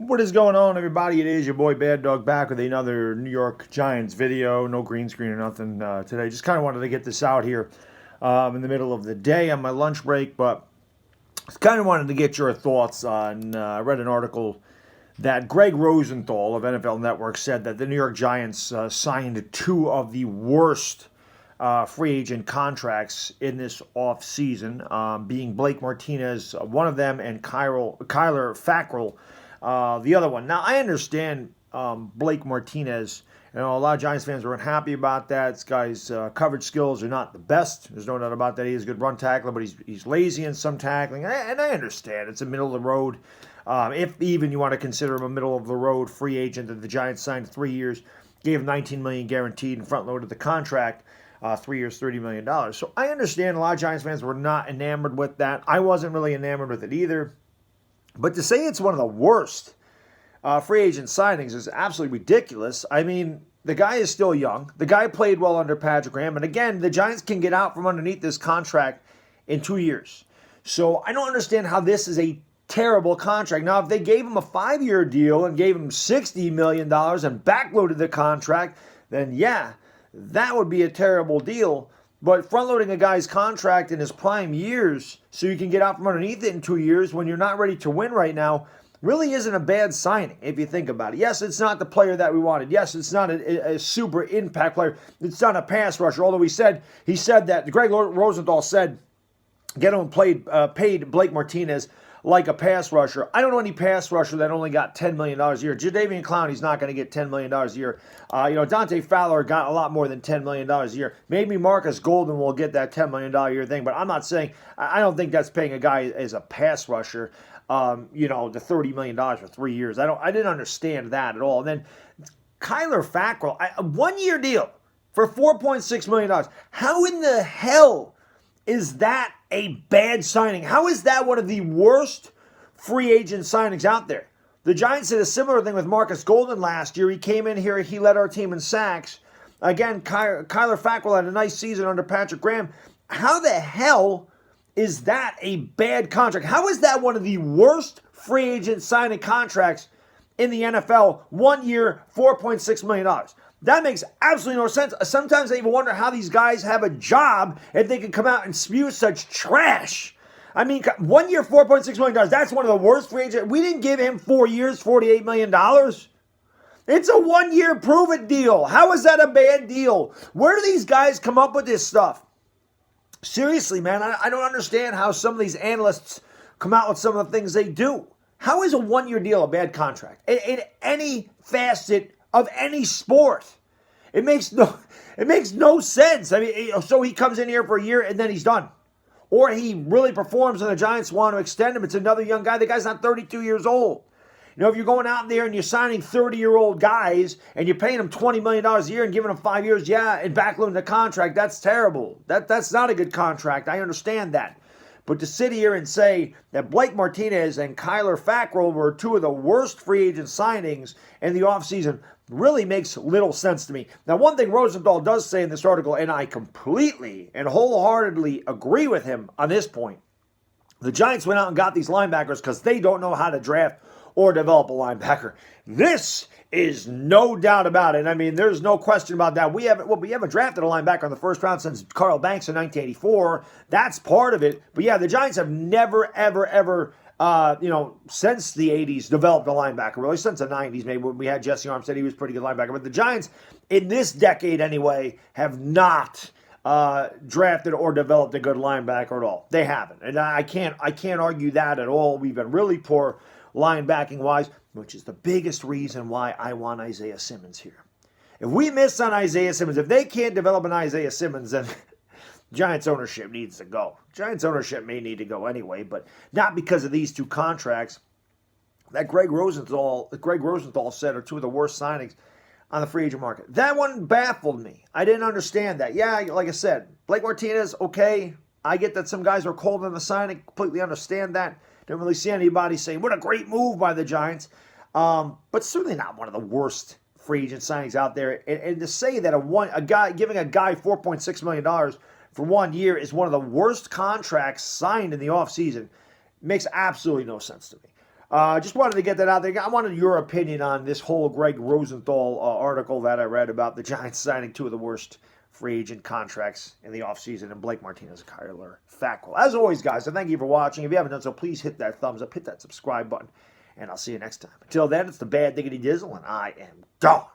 What is going on, everybody? It is your boy Baddog back with another New York Giants video. No green screen or nothing today. Just kind of wanted to get this out here in the middle of the day on my lunch break, but kind of wanted to get your thoughts on, I read an article that Gregg Rosenthal of NFL Network said that the New York Giants signed two of the worst free agent contracts in this offseason, being Blake Martinez, one of them, and Kyler Fackrell, the other one. Now, I understand Blake Martinez. A lot of Giants fans are unhappy about that. This guy's coverage skills are not the best. There's no doubt about that. He is a good run tackler, but he's lazy in some tackling. And I understand. It's a middle of the road. If even you want to consider him a middle of the road free agent that the Giants signed 3 years, gave him $19 million guaranteed and front loaded the contract. 3 years, $30 million. So I understand a lot of Giants fans were not enamored with that. I wasn't really enamored with it either. But to say it's one of the worst free agent signings is absolutely ridiculous. I mean, the guy is still young. The guy played well under Patrick Graham. And again, the Giants can get out from underneath this contract in 2 years. So I don't understand how this is a terrible contract. Now, if they gave him a 5-year deal and gave him $60 million and backloaded the contract, then yeah, that would be a terrible deal. But front-loading a guy's contract in his prime years so you can get out from underneath it in 2 years when you're not ready to win right now really isn't a bad signing if you think about it. Yes, it's not the player that we wanted. Yes, it's not a super impact player. It's not a pass rusher, although he said that Gregg Rosenthal said get him paid Blake Martinez like a pass rusher. I don't know any pass rusher that only got $10 million a year. Jadeveon Clowney's not going to get $10 million a year. Dante Fowler got a lot more than $10 million a year. Maybe Markus Golden will get that $10 million a year thing, but I'm not saying, I don't think that's paying a guy as a pass rusher, the $30 million for 3 years. I didn't understand that at all. And then Kyler Fackrell, a 1-year deal for $4.6 million. How in the hell is that a bad signing? How is that one of the worst free agent signings out there? The Giants did a similar thing with Markus Golden last year. He came in here, he led our team in sacks. Again, Kyler Fackrell had a nice season under Patrick Graham. How the hell is that a bad contract? How is that one of the worst free agent signing contracts in the NFL? 1 year, $4.6 million. That makes absolutely no sense. Sometimes I even wonder how these guys have a job if they can come out and spew such trash. I mean, 1 year, $4.6 million. That's one of the worst free agents. We didn't give him 4 years, $48 million. It's a 1 year prove-it deal. How is that a bad deal? Where do these guys come up with this stuff? Seriously, man, I don't understand how some of these analysts come out with some of the things they do. How is a 1 year deal a bad contract? In any facet of any sport. It makes no sense. I mean, so he comes in here for a year and then he's done. Or he really performs and the Giants want to extend him. It's another young guy. The guy's not 32 years old. If you're going out there and you're signing 30-year-old guys and you're paying them $20 million a year and giving them 5 years, and backloading the contract, that's terrible. That's not a good contract. I understand that. But to sit here and say that Blake Martinez and Kyler Fackrell were two of the worst free agent signings in the offseason really makes little sense to me. Now, one thing Rosenthal does say in this article, and I completely and wholeheartedly agree with him on this point, the Giants went out and got these linebackers because they don't know how to draft or develop a linebacker. This is no doubt about it. I mean, there's no question about that. We haven't drafted a linebacker in the first round since Carl Banks in 1984. That's part of it. But yeah, the Giants have never, ever, since the 80s, developed a linebacker. Really, since the 90s, maybe when we had Jesse Armstead, he was a pretty good linebacker. But the Giants, in this decade anyway, have not drafted or developed a good linebacker at all. They haven't, and I can't argue that at all. We've been really poor linebacking wise, which is the biggest reason why I want Isaiah Simmons here. If we miss on Isaiah Simmons, if they can't develop an Isaiah Simmons, then Giants ownership needs to go. Giants ownership may need to go anyway, but not because of these two contracts that Gregg Rosenthal said are two of the worst signings on the free agent market. That one baffled me. I didn't understand that. Yeah, like I said, Blake Martinez, okay. I get that some guys are cold in the signing. Completely understand that. Don't really see anybody saying, what a great move by the Giants. But certainly not one of the worst free agent signings out there. And to say that giving a guy $4.6 million for 1 year is one of the worst contracts signed in the offseason makes absolutely no sense to me. Just wanted to get that out there. I wanted your opinion on this whole Gregg Rosenthal article that I read about the Giants signing two of the worst free agent contracts in the offseason, and Blake Martinez and Kyler Fackrell. As always, guys, I thank you for watching. If you haven't done so, please hit that thumbs up, hit that subscribe button, and I'll see you next time. Until then, it's the Bad Diggity Dizzle, and I am gone.